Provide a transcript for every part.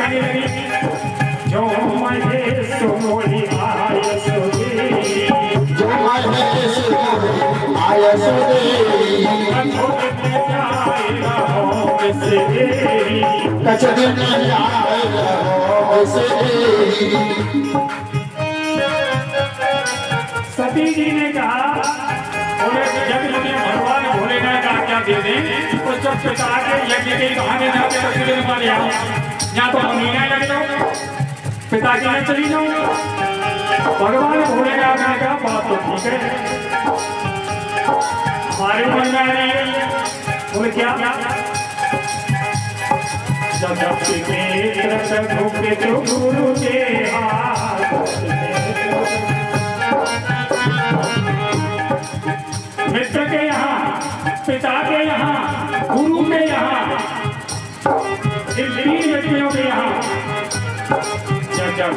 गाने लगी जो महेश मोहि आयस दे जो महेश मोहि आयस दे कछ दिन आए रहो से। सती जी ने कहा बोले जब मुझे भगवान भोलेनाथ का आज्ञा दे दें तो जब पिता के यज्ञ के बहाने जाके प्रतिदिन मारे आओ या तो महीना लग जाओ पिता के यहाँ चली जाऊं। भगवान भोलेनाथ ने कहा बात तो ठीक है हमारे मन में आ रही है। बोले क्या जब प्रभु के जो गुरु के मित्र के यहाँ पिता के यहाँ गुरु के यहाँ इन तीन व्यक्तियों के यहाँ जब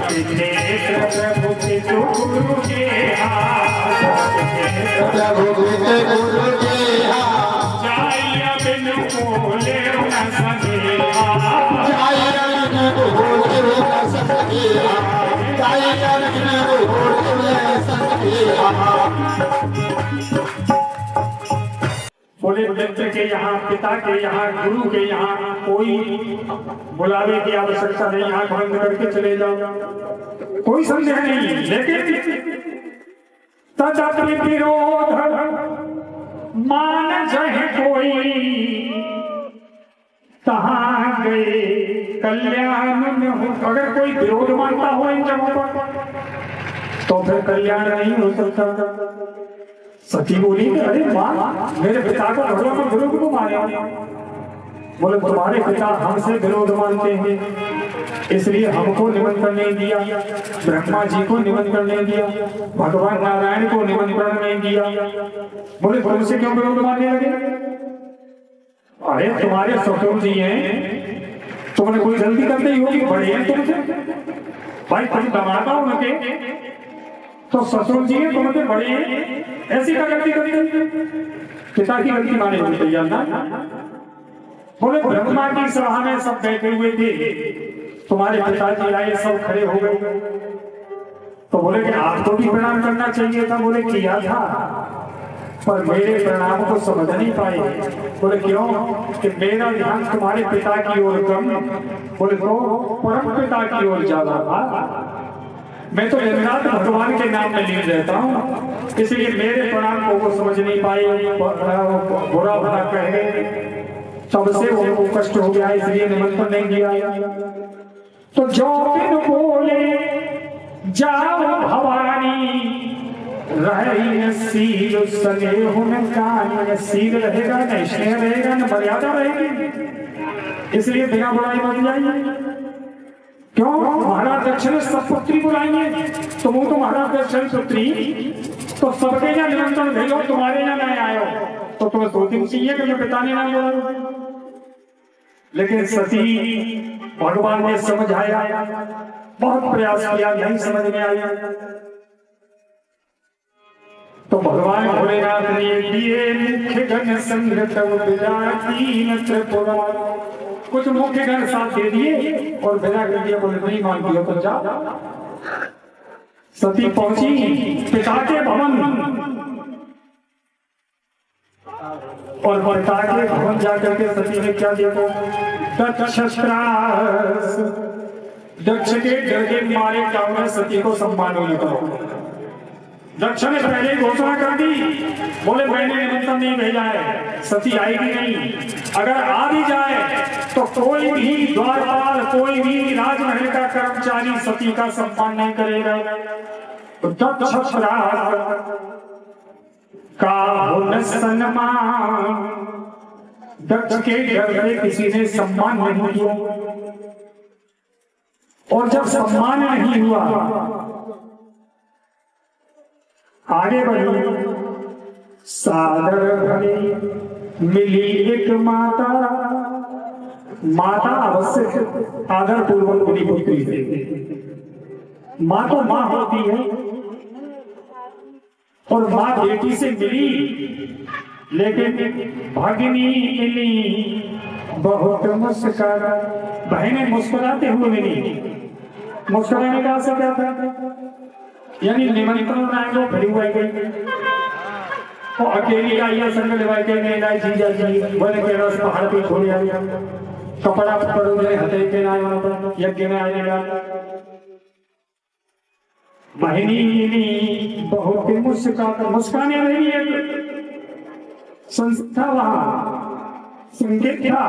प्रभु के जो गुरु के प्रभु के गुरु के जाइया बिन बोले न सके जाइया बिन बोले न सके जाइया बिन बोले न सके। बोले मित्र के यहाँ पिता के यहाँ गुरु के यहाँ कोई बुलावे की आवश्यकता नहीं आंख बंद करके चले जाओ कोई संदेह नहीं। लेकिन तदपि विरोध मान जहे कोई तहाँ गए कल्याण में हो। अगर कोई विरोध मानता हो इन जगहों पर तो फिर कल्याण नहीं हो सकता। सती बोली अरे वाह मेरे पिता को भगवान में विरोध को मारे। बोले तुम्हारे पिता हमसे विरोध मानते हैं इसलिए हमको निमंत्रण नहीं दिया ब्रह्मा जी को निमंत्रण नहीं दिया भगवान नारायण को निमंत्रण नहीं दिया। बोले तुमसे क्यों विरोध मानने लगे। अरे तुम्हारे ससुर जी हैं तुमने कोई गलती करते ही होगी बड़े हैं तुमसे भाई तुम दमादा हो उनके तो ससुर जी हैं तुमसे बड़े हैं ऐसी क्या गलती करते पिता की गलती माने होगी तैयार ना। बोले ब्रह्मा की सभा में सब बैठे हुए थे तुम्हारे पिताजी आए सब खड़े हो गए तो बोले कि आपको भी प्रणाम करना चाहिए था। बोले किया था पर मेरे प्रणाम को समझ नहीं पाए। बोले क्यों कि मेरा ध्यान तुम्हारे पिता की ओर कम बोले तो परम पिता की ओर ज्यादा था। मैं तो दिन रात भगवान के नाम में लीन रहता हूँ इसलिए मेरे प्रणाम को वो समझ नहीं पाए बुरा भला कहे तब से उनको कष्ट हो गया इसलिए निमंत्रण नहीं दिया। तो जो दिन बोले जाओ भवानी रहे सील स्नेह में कान सील रहेगा न स्नेह रहेगा न मर्यादा रहेगी इसलिए बिना बुराई मत जाइए। क्यों महाराज दक्ष ने सब पुत्री बुलाएंगे तो वो तो महाराज दक्ष पुत्री तो सबके यहाँ निमंत्रण भेजो तुम्हारे यहाँ नहीं आयो तो तुम्हें दो दिन चाहिए कि मैं पिता ने ना बोला। लेकिन सती भगवान ने समझ आया बहुत प्रयास किया नहीं समझ में आया तो भगवान भोलेनाथ ने दिए मुख्य गण संघ कुछ मुख्य गण साथ दे दिए और बिना कर दिया बोले नहीं मान दिया तो जा। सती पहुंची पिता के भवन और पिता के भवन जाकर के सती ने क्या देखा दक्ष के डर के मारे गांव में सती को सम्मान होने का दक्ष ने पहले घोषणा कर दी। बोले मैंने निमंत्रण नहीं भेजा है सती आएगी नहीं अगर आ भी जाए तो कोई भी द्वारपाल कोई भी राजमहल का कर्मचारी सती का सम्मान नहीं करेगा। तो दक्ष का सम्मान दक्ष के घर में किसी ने सम्मान नहीं किया और जब सम्मान नहीं हुआ आगे बढ़ी सादर भरी मिली एक माता अवश्य आदर पूर्वक मिली पुत्री है। माँ तो माँ होती है और माँ बेटी से मिली लेकिन भगिनी मिली बहुत मुस्कुरा। बहनें मुस्कुराते हुए मिली। मुस्कुराने का असर क्या था? यानी निमंत्रण आएंगे खड़ी हुई गई तो अकेली आई या संग लेवाई के नहीं लाई जीजा जी बोले के रस पहाड़ पे छोड़ आई कपड़ा पड़ो मेरे हथे के ना वहां पर यज्ञ में आएगा बहनी बहुत मुस्काने रही एक संस्था वहां संकेत था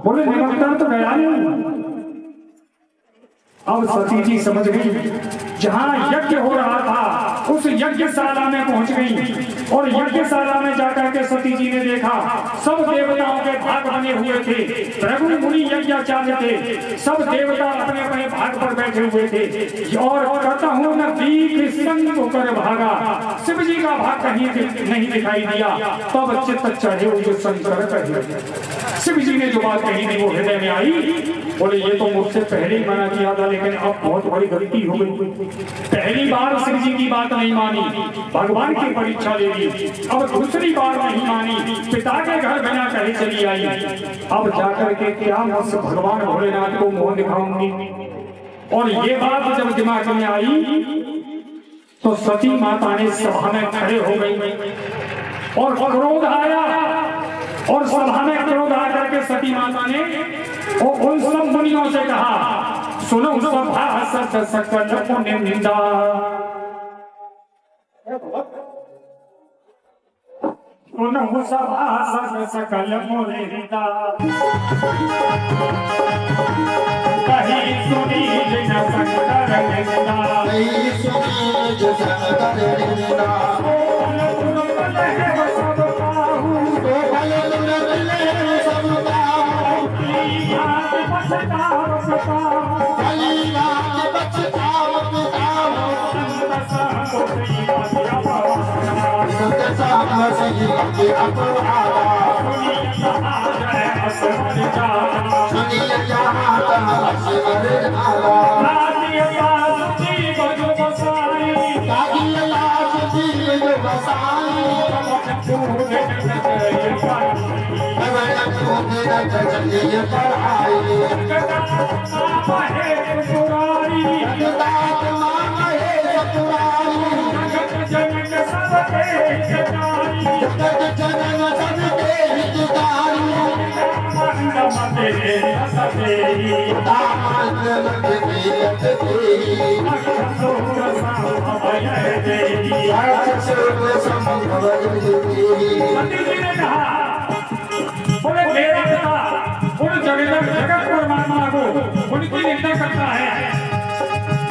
बोले निमंत्रण तो गया नहीं। अब सती जी समझ गई जहां यज्ञ हो रहा था उस यज्ञशाला में पहुंच गई और यज्ञशाला में जाकर के सती जी ने देखा सब देवताओं के भाग बने हुए थे। प्रभु मुनि यज्ञाचार्य थे। सब देवता अपने अपने भाग पर बैठे हुए थे और कहता हूं न दीप संग होकर भागा। शिव जी का भाग कहीं नहीं दिखाई दिया। तब चित्त चढ़े हुए शंकर कहे शिव जी ने जो बात कही नहीं वो हृदय में आई। बोले ये तो मुझसे पहले ही मना किया था लेकिन अब बहुत बड़ी गलती हो गई। पहली बार शिव जी की बात नहीं मानी भगवान की परीक्षा ले ली। अब दूसरी बार नहीं मानी पिता के घर बिना कहीं चली आई। अब जाकर के क्या मुझसे भगवान भोलेनाथ को मोह दिखाऊंगी। और ये बात जब दिमाग में आई तो सती माता ने सभा में खड़े हो गई और क्रोध आया और सभा में क्रोध आकर के सती माता ने उन सब मुनियों से कहा सुनो सभा सत सकल पुण्य निंदा। सुनो सभा सत सकल पुण्य निंदा कहीं सुनी जिन शंकर निंदा कहीं सुनी जिन शंकर निंदा बोले मेरा पिता उन जगत परमात्मा को उनकी निंदा करता है।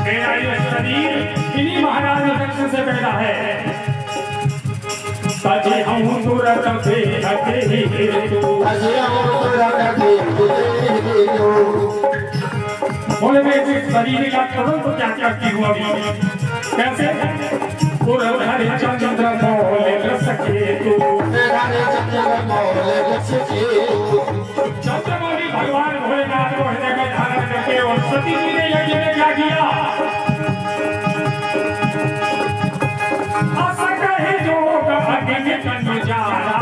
मेरा ये शरीर इन्हीं महाराज दक्ष से पैदा है। सजे हम तुरंत भेजते ही बोले मेरे शरीर का तुरंत क्या क्या की हुआ कैसे चंद्र मोले सके तू चंद्रमौली भगवान भोलेनाथ को हृदय में धारण करके और सती जी ने यज्ञ में क्या किया आशा कहे जो अग्नि में कंड जाला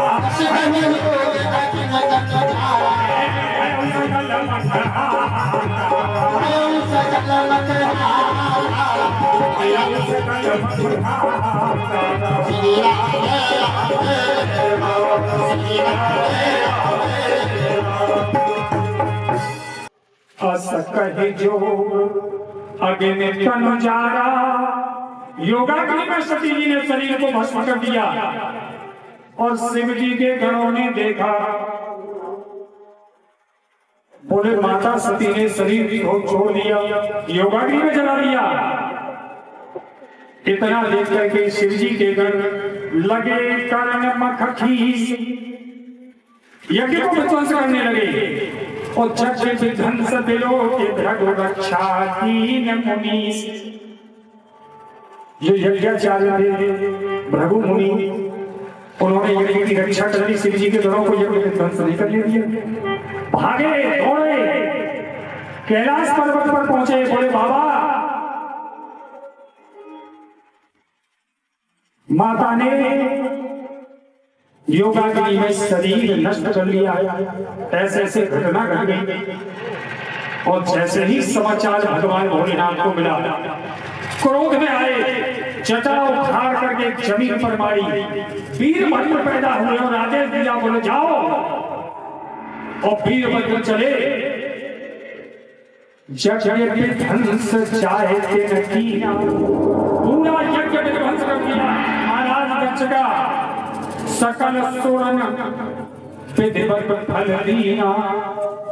कहे जो आगे में तन जारा योगाग्नि में सती जी ने शरीर को भस्म कर दिया और शिव जी के गणों ने देखा। बोले माता सती ने शरीर को छोड़ दिया योगाग्नि में जला दिया। इतना देख करके शिव जी के गण लगे कर्ण मख खीस यज्ञ को विध्वंस करने लगे और जग विध्वंस दिलो के भ्रगु रक्षा कीन मुनीस। जो यज्ञाचार्य थे भृगु मुनि उन्होंने यज्ञ की रक्षा कर दी। शिव जी के गणों को यज्ञ विध्वंस नहीं करने दिया। भागे दौड़े कैलाश पर्वत पर पहुंचे। बोले बाबा माता ने योगाग्नि में शरीर नष्ट कर लिया, ऐसे ऐसे घटना घट गई। और जैसे ही समाचार भगवान भोलेनाथ को मिला, क्रोध में आए, जटा उखाड़ करके जमीन पर मारी, वीरभद्र पैदा हुए और आदेश दिया, बोले जाओ। और वीरभद्र चले, यज्ञ ध्वंस चाहे पूरा यज्ञ विध्वंस कर दिया। महाराज दक्ष का सकल सुरन विधिवत फल दीना,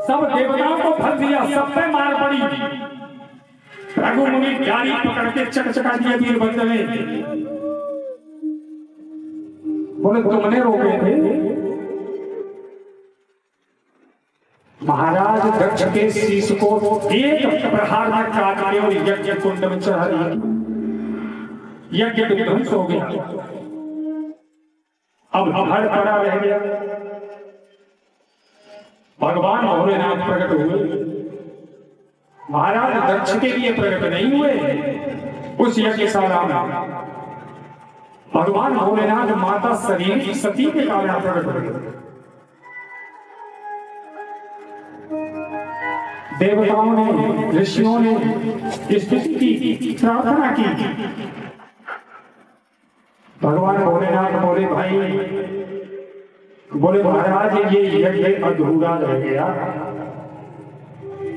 सब देवताओं को फल दिया, सब पे मार पड़ी। रघु मुनि गाड़ी पकड़ के चकचका दिया वीरभद्र ने, बोले तुमने रोके थे। महाराज दक्ष के शीश को एक प्रहार में काट के और यज्ञ कुंड में चढ़ा दिया, यज्ञ विध्वंस हो गया। अब हर पड़ा रह गया। भगवान भोलेनाथ प्रकट हुए, महाराज दक्ष के लिए प्रकट नहीं हुए। उस यज्ञशाला में भगवान भोलेनाथ माता सती के कारण प्रकट हुए। देवताओं ने, ऋषियों ने स्तुति की, प्रार्थना की। भगवान भोलेनाथ बोले, भाई, बोले महाराज ये यज्ञ अधूरा रह गया,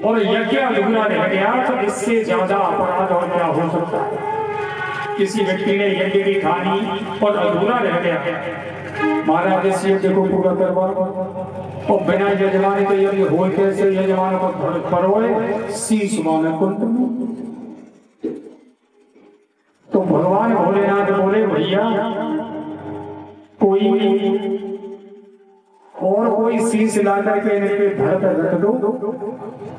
और यज्ञ अधूरा रह गया तो इससे ज्यादा अपराध और क्या हो सकता है। किसी व्यक्ति ने यज्ञ की खानी और अधूरा रह गया, महाराज इस यज्ञ को पूरा करवा। और बिना यजमान के यज्ञ हो कैसे, यजमान को परोए शीश माने कुंड में। तो भगवान भोलेनाथ बोले, भैया कोई शीश ला करके इनके धड़ पर रख दो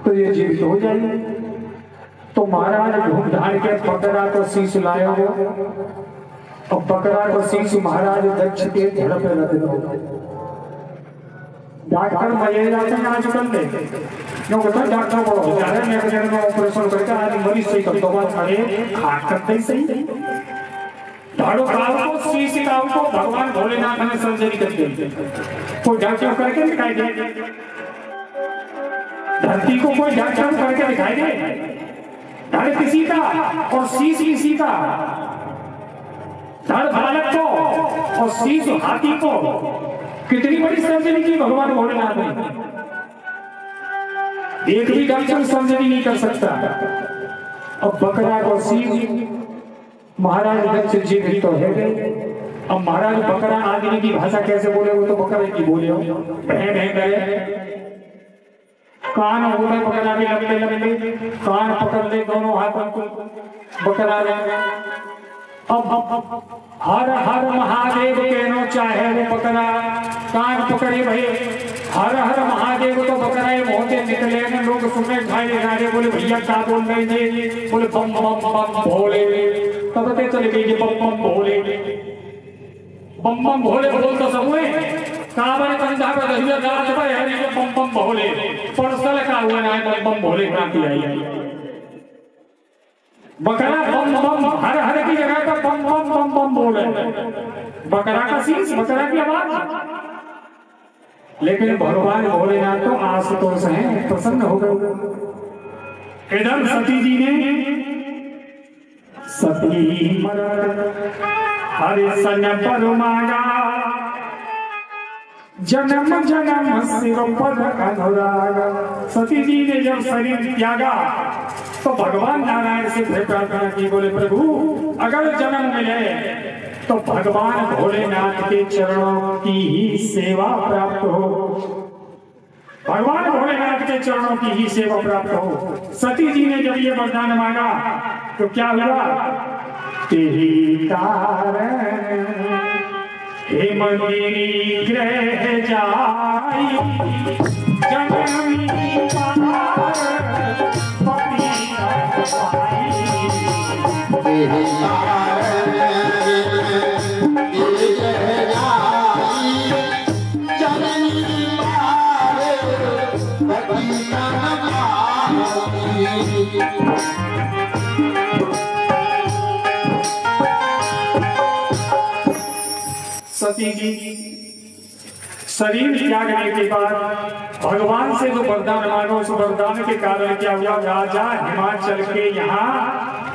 तो ये जीवित हो जाएंगे। तो महाराज ढूंढ ढांड के बकरा को शीश लाए हो, और बकरा को शीश महाराज दक्ष के धड़ पर रख दो। डॉक्टर मजे जाते हैं आजकल में, क्यों कहते हैं डॉक्टर बड़ो हो जा रहे हैं, मेरे में ऑपरेशन करके आज मरीज सही कर दो, अरे खाट करते ही सही। धाड़ो काव को शीश काव को भगवान भोलेनाथ ने सर्जरी कर दी। कोई डॉक्टर करके दिखाई दे, धरती को कोई डॉक्टर करके दिखाई दे, धड़ किसी का और शीश किसी का, धड़ बालक को और शीश हाथी को। कितनी बड़ी सर्जरी की भगवान भोलेनाथ ने, एक भी डॉक्टर सर्जरी नहीं कर सकता। अब बकरा को शीश महाराज दक्ष जीवित तो है गए। अब महाराज बकरा आदमी की भाषा कैसे बोले, वो तो बकरे की बोले हो, बह बह करे। कान हो गए बकरा भी लंबे लंबे, कान पकड़ ले दोनों हाथों को बकरा। अब हर हर महादेव कहना चाहे वो बकरा, कान पकड़े भाई हर हर महादेव तो बकरा मोहते निकले न। लोग सुने खाए गाड़े, बोले भैया क्या बोल रहे थे, बोले बम बम बम भोले। तब पता चले गई बम बम भोले, बम बम भोले बोल तो सब हुए। काबर कंधा पर रहिया रात पर हरि बम बम भोले, परसल का हुआ ना बम बम भोले क्रांति आई। बकरा बम बम हर हर की जगह पर बम बम बम बम बोले, बकरा का शीश, बकरा की आवाज। लेकिन भगवान भोलेनाथ तो आशुतोष हैं, प्रसन्न हो गए। इधर सती जी ने सती हरि सन पर मांगा, जन्म जन्म शिव पर अनुरागा। सती जी ने जब शरीर त्यागा तो भगवान नारायण से फिर प्रार्थना की, बोले प्रभु अगर जन्म मिले तो भगवान भोलेनाथ के चरणों की ही सेवा प्राप्त हो, भगवान भोलेनाथ के चरणों की ही सेवा प्राप्त हो। सती जी ने जब ये वरदान मांगा तो क्या हुआ, तेरी कारण हे मंदिरी ग्रह जाई, जननी सती जी शरीर त्यागने के बाद भगवान से जो वरदान मांगा उस वरदान के कारण क्या हुआ, राजा हिमाचल के यहाँ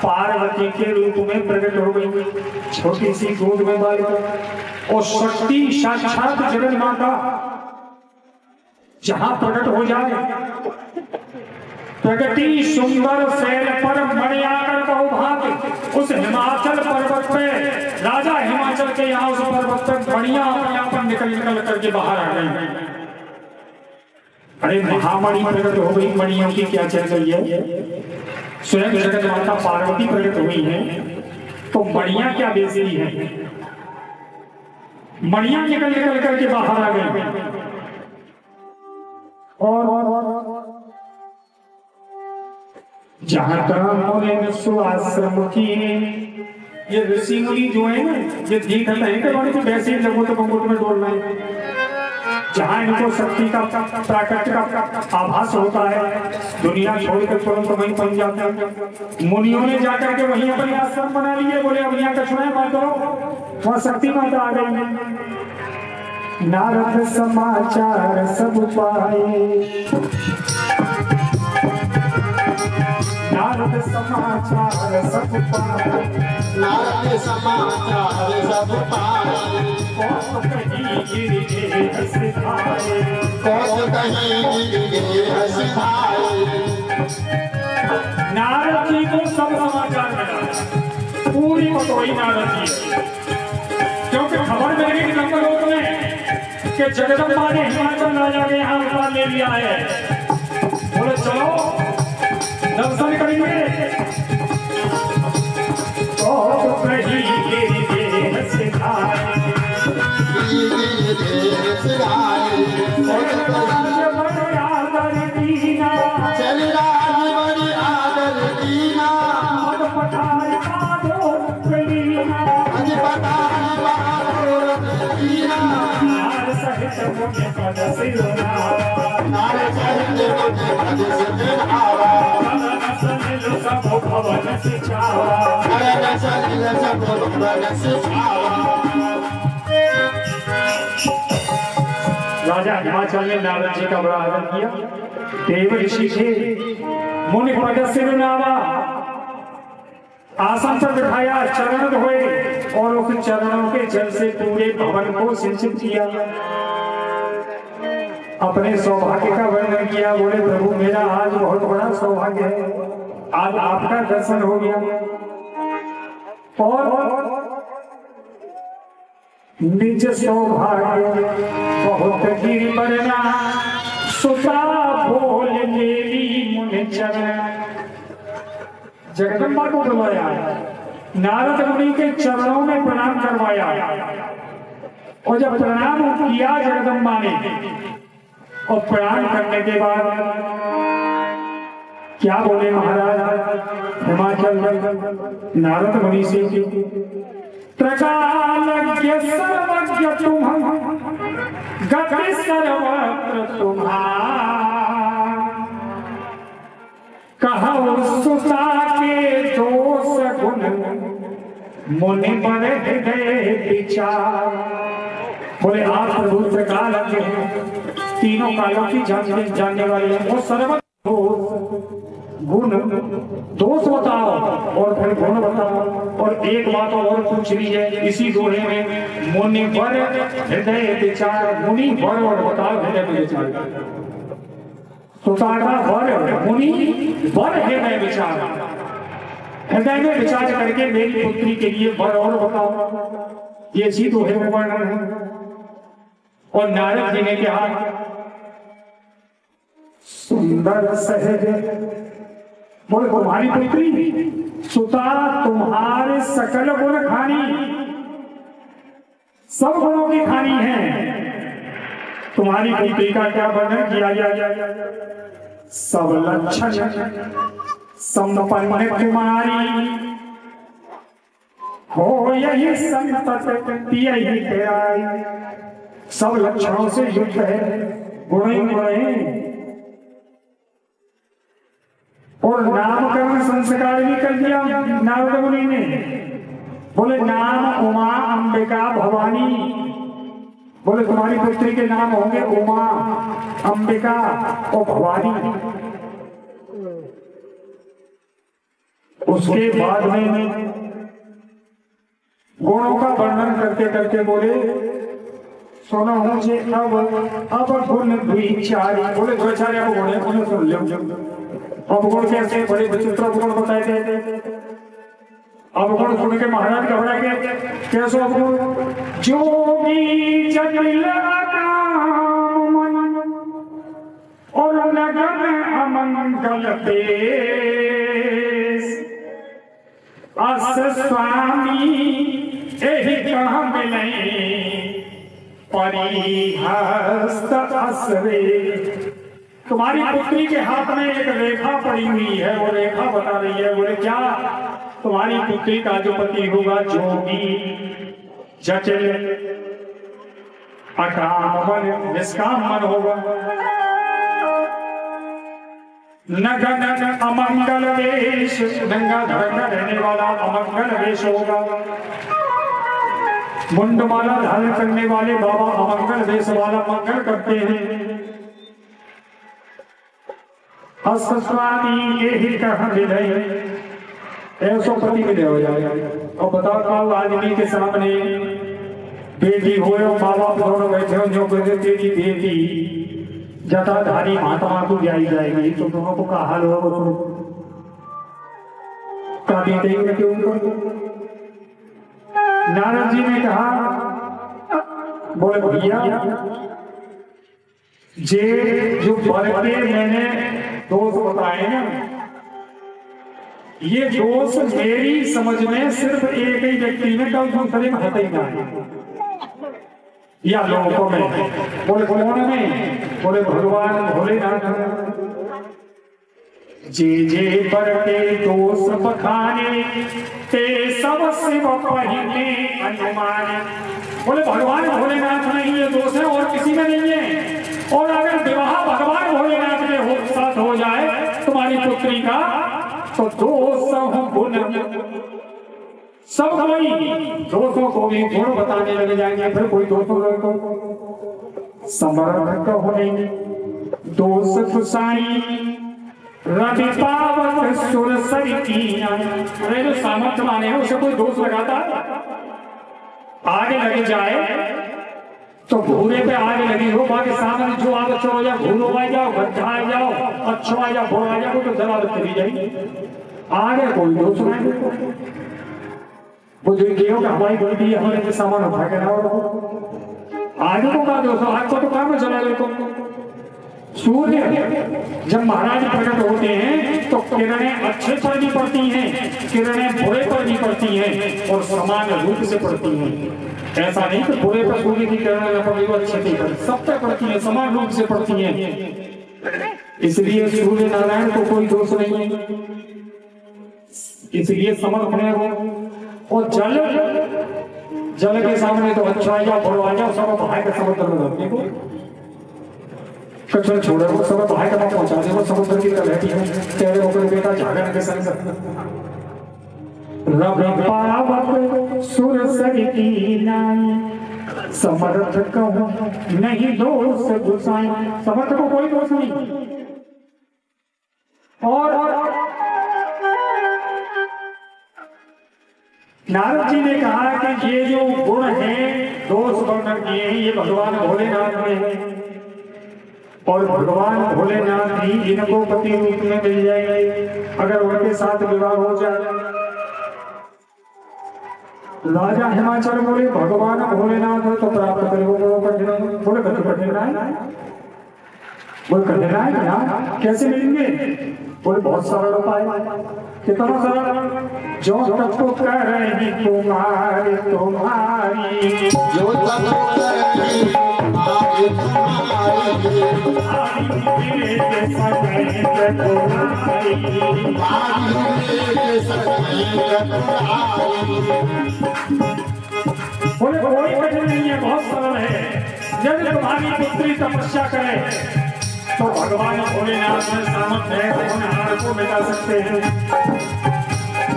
पार्वती के रूप में प्रकट हो गई, छोटी सी गोद में बालिका। और शक्ति साक्षात जगन माता जहां प्रकट हो जाए, प्रगति सुंदर शैल पर मणियाकर बहु भाग, उस हिमाचल पर्वत पे राजा हिमाचल के यहाँ उस पर्वत पे मणिया अपने आप निकल करके बाहर आ गई। अरे महामणि प्रकट हो गई, मणियों की क्या चल रही है? स्वयं जगत माता पार्वती प्रकट हुई है, तो मणिया क्या बेचती है? मणिया निकल करके बाहर आ गई। और जहां तक आश्रम की ये ऋषि मुनि जो है ना, ये ठीक है वैसे ही जगहों तो बंगोट में डोल रहे हैं। जहां इनको शक्ति का प्राकृतिक का आभास होता है, दुनिया छोड़कर तुरंत वहीं पहुंच जाते हैं। मुनियों ने जाकर के वहीं अपने आश्रम बना लिए, बोले अब यहाँ का छुड़ाए मातो, वहां शक्ति माता आ गई। नारद समाचार सब पाए, नारद समाचार सब पाए, नारद समाचार सब पाए, कौन कहीं गिर गए हंस खाए, कौन कहीं गिर गए हंस खाए। नारद जी को सब समाचार मिला, पूरी बतोई नारद जी, क्योंकि खबर मिल गई नंबरों में कि जगदम्बा ने हिमाचल राजा के यहाँ उतार ले लिया है। बोले चलो दर्शन करेंगे। राजा हिमाचल ने नारद जी का बड़ा आदर किया। देव ऋषि थे, मुनि पद सिर नावा, आसन पर बिठाया, चरण धोए और उस चरणों के जल से पूरे भवन को सिंचित किया। अपने सौभाग्य का वर्णन किया, बोले प्रभु मेरा आज बहुत बड़ा सौभाग्य है, आज आपका दर्शन हो गया। और निज सौभाग्य बहुत गिर बरना, सुता बोल मेरी मुनि चरण। जगदम्बा को बुलाया, नारद मुनि के चरणों में प्रणाम करवाया, और जब प्रणाम किया जगदम्बा ने, और प्रणाम करने के बाद क्या बोले महाराज हिमाचल नारद मुनि से, त्रकालज्ञ सर्वज्ञ तुम, गति सर्वत्र तुम्हार, कहो सुता के दोष गुण, मुनि पर हृदय विचार। बोले आप प्रभु त्रकालज्ञ हैं, तीनों कालों की जानने वाले हैं, वो सर्व गुण दोष बताओ और फिर गुण बताओ। और एक बात और पूछ ली है इसी दोहे में, मुनि वर हृदय विचार। मुनि वर और बताओ हृदय विचार, सुतारा वर मुनि वर हृदय विचार, हृदय में विचार करके मेरी पुत्री के लिए वर और बताओ। ये इसी दोहे में वर्णन है। और नारद जी ने कहा सुंदर सहज, बोले तुम्हारी पुत्री सुता तुम्हारे सकल गुण खानी, सब गुणों की खानी है। तुम्हारी पुत्री का क्या वर्णन किया गया, सब लक्षण संपन्न तुम्हारी, हो यही संपत्ति यही तेराई। सब लक्षणों से युक्त है, गुण ही गुण है। और नामकरण संस्कार भी कर दिया नारद मुनि ने। बोले नाम उमा अंबिका भवानी, बोले तुम्हारी पुत्री के नाम होंगे उमा, अंबिका और भवानी। उसके बाद में गुणों का वर्णन करते करते बोले सुनो मुझे अब गुण द्विचारी। बोले द्विचारी अब गुण है, उन्हें सुन लो। अब गुण कैसे बड़े विचित्र गुण बताए गए। अब गुण सुन के महाराज घबरा गए। कैसे अब गुण? जोगी जटिल और लगन अमंगल पेश, अस स्वामी यही कहा मिले परिहस्त असरे। तुम्हारी पुत्री के हाथ में एक रेखा पड़ी हुई है, वो रेखा बता रही है। बोले क्या? तुम्हारी पुत्री का जो पति होगा जोगी जटिल अकाम निष्काम मन होगा, नगन अमंगल वेश, नंगा धड़ंगा रहने वाला अमंगल वेश होगा। मुंडमाला धारण करने वाले बाबा अमंगल वेश वाला मंगल करते हैं। स्वामी यही कहा मिले ऐसो पति मिले हो जाएगा। और बताओ काल आदमी के सामने बेटी हो, माँ बाप दोनों बैठे हो, जो कहते तेरी बेटी जटाधारी महात्मा को ब्याई जाएगी, तो दोनों को का हाल होगा? का बीतेंगे क्यों? नारद जी ने कहा बोले भैया जो बर के मैंने दोष बताए ना, ये दोष मेरी समझ में सिर्फ एक ही व्यक्ति में, कल दूसरे में हटे ना या लोगों में। बोले कौन में? बोले भगवान भोलेनाथ। जे पर के दोष बखाने ते सब शिव पहिने अनुमान। बोले भगवान भोलेनाथ में ही ये दोष है और किसी में नहीं है। और अगर विवाह भगवान भोलेनाथ के साथ हो जाए तुम्हारी पुत्री का, तो दोष गुण सब कोई दोषों को भी गुण बताने लग जाएंगे। फिर कोई दोषों को समर्थ होने दोष कुसाई रवि पावक सुर सरिकीना। अरे जो सामर्थ्य माने हैं उसे कोई दोष लगाता आगे लगे जाए तो घूरे पे आगे लगी हो, बाकी सामने जो आगे चलो जाओ, घूरो आ जाओ, गड्ढा आ जाओ, अच्छो आ जाओ, बुरा आ जाओ, तो जवाब चली जाएगी। आगे कोई दोष नहीं। वो जो गेहूं का हवाई गलती है, हमारे सामान उठा के लाओ, आगे को का दोष? आग को तो काम में चला लो। सूर्य जब महाराज प्रकट होते हैं तो किरणें अच्छे पर भी पड़ती हैं, किरणें बुरे पर भी पड़ती हैं और समान रूप से पड़ती हैं। ऐसा नहीं कि बुरे पर सूर्य की किरणें न पड़ी, वो अच्छे पर सब पे पड़ती हैं, समान रूप से पड़ती हैं। इसलिए सूर्य नारायण को कोई दोष नहीं है, इसलिए समर्थ है वो। और जल के सामने तो अच्छा आ जाओ, बुरा आ जाओ, सब भाई का समुद्र में रखने को कचरा छोड़े, वो सब भाई का पहुंचा दे। वो समुद्र की तरह रहती है, तेरे ऊपर बेटा झागड़ के संग रब पावक सुर सरिकीना। समर्थ कहूं नहीं दोष गुसाई। समर्थ को कोई दोष नहीं। और नारद जी ने कहा कि ये जो गुण है, दोष वर्णन किए हैं, ये भगवान भोलेनाथ में है। और भगवान भोलेनाथ ही इनको पति रूप में मिल जाएंगे अगर उनके साथ विवाह हो जाए। राजा हिमाचल बोले भगवान भोलेनाथ तो प्राप्त करोगे, बोले कठिन है। बोले कठिन है क्या? कैसे मिलेंगे? बोले बहुत सरल उपाय। कितना सरल? जो तत्व कह रही तुम्हारी तुम्हारी, जो तत्व कह रही बोले कोई कठिन नहीं है, बहुत सरल है। जब तुम्हारी पुत्री तपस्या करे तो भगवान भोलेनाथ में सामर्थ्य है, कौन हार को मिटा सकते हैं।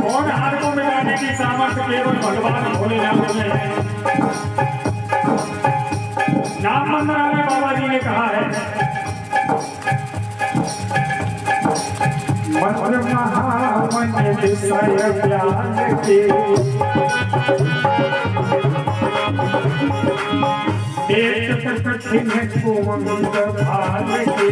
कौन हार को मिटाने की सामर्थ्य केवल भगवान भोलेनाथ में है। नाम वंदना में बाबा जी ने कहा है मंत्र महामन विषय ज्ञान के एक कठिन कुमंद भाल के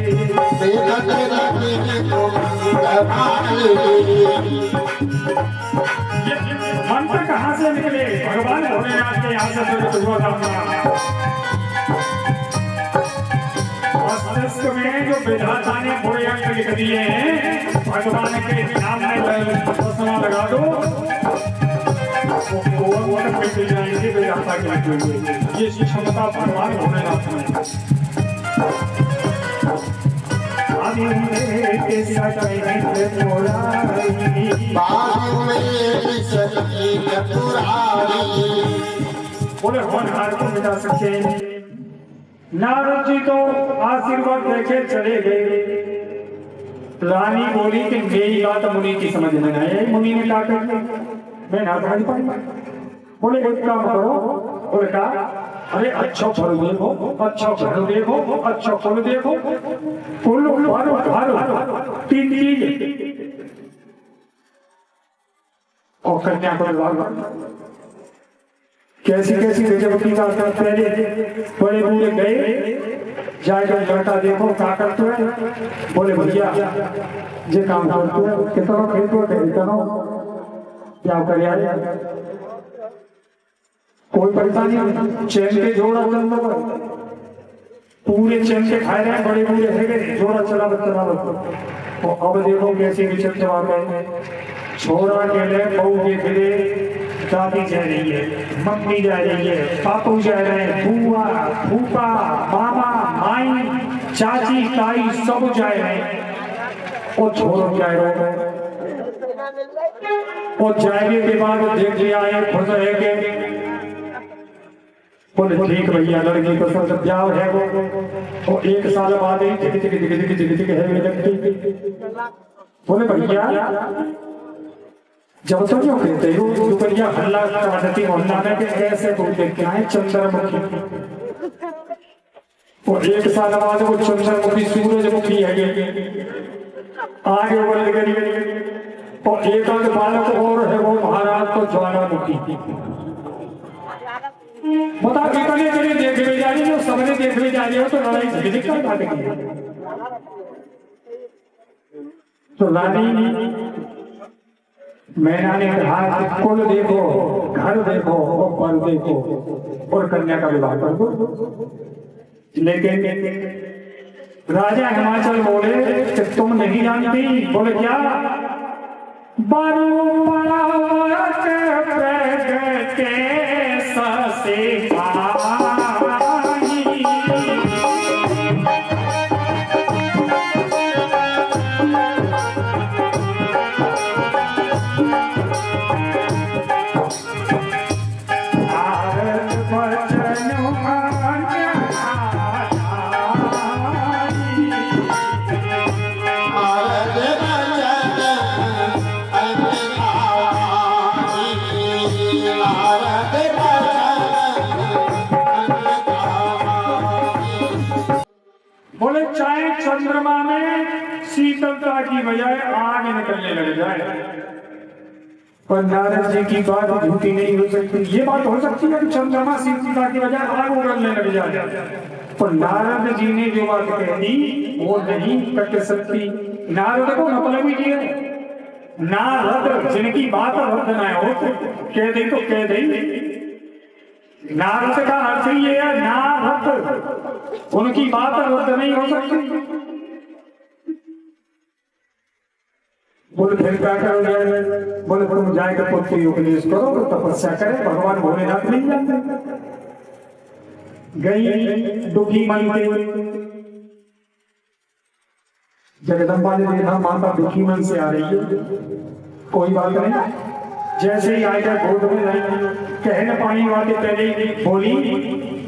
मंत्र कहाँ से निकले? भगवान भोलेनाथ के यहाँ से शुभकामना। मस्तिष्क में जो विधाता ने थोड़े अंक लिख दिए हैं, भगवान के नाम में उपासना लगा दो, वो मिल जाएंगे विधाता के लिखे। ये क्षमता भगवान भोलेनाथ में। बोले होनहार को मिटा सकते। नारद जी तो आशीर्वाद देके चले गए। रानी बोली कि मेरी बात मुनि की समझ में नहीं आई। मुनि ने कहा मैं ना समझ पाई। बोले एक काम करो। बोले कहा अरे अच्छा फल देखो, अच्छा घर देखो, अच्छा फल देखो, फूल घर तीन चीज और कन्या को कैसी कैसी गजबकी का पहले बड़े बूढ़े गए जाकर लड़का देखो क्या करते हैं। बोले भैया ये काम करते हैं कितना खेतो क्या कर कोई परेशानी नहीं। चैन के जोड़ा चलना पूरे चैन के खाए रहे बड़े बूढ़े है गए जोड़ा चला तो अब देखो कैसे विचल चला गए। छोरा के लिए बहू के फिरे दादी जा रही है, मम्मी जा रही है, पापू जा रहे हैं, बुआ फूफा मामा माई चाची ताई सब जा रहे हैं और छोरो जा रहे हैं। और जाने के बाद देख लिया है खुद है के बोले ठीक भैया लड़की को सब ब्याह है वो और एक साल बाद ही टिक है लगती। बोले भैया जब तक क्यों कहते हो दुपहिया हल्ला करती मोहल्ला में कि कैसे बोलते क्या है चंद्रमुखी और एक साल बाद वो चंद्रमुखी सूरजमुखी है आगे बढ़ गई और एक आध बालक और है वो महाराज को ज्वालामुखी। बता कितने के लिए देखने जा रही हो सबने देखने जा रही हो तो लड़ाई झगड़े कर पाएगी। तो रानी मैंने कहा कि कुल देखो घर देखो और पल देखो और कन्या का विवाह कर दो। लेकिन राजा हिमाचल बोले कि तुम नहीं जानती। बोले क्या? बोले चाहे चंद्रमा में शीतलता की बजाय आग निकलने लग जाए पर नारद जी की बात झूठी नहीं हो सकती। ये बात हो सकती है कि चंद्रमा शीतलता की बजाय आग उगलने लग जाए पर नारद जी ने जो बात कह दी वो नहीं कर सकती। नारद को मतलब ही है नारद जिनकी बात रद्द ना हो कह दे तो कह दे। नारद का अर्थ ये है नारद उनकी बात रद्द नहीं हो सकती। बोले फिर क्या करोगे? बोले तुम जाकर पुत्री उपदेश करो तो तपस्या करे भगवान भोलेनाथ नहीं जानते। गई दुखी मन के जगदम्बा ने देखा माता दुखी मन से आ रही है कोई बात नहीं। जैसे ही आएगा गोद में कहने पानी वाले पहले बोली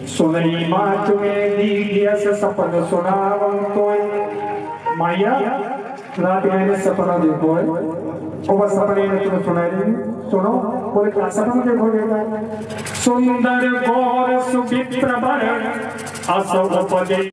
सुनई माँ तुम्हें दी सपन सुना तो माया रात मैंने सपना देखो है और बस सपने में तुम्हें सुनाई सुनो बोले कासम देखोगे सुंदर गौर सुचित्र वर असव उपदे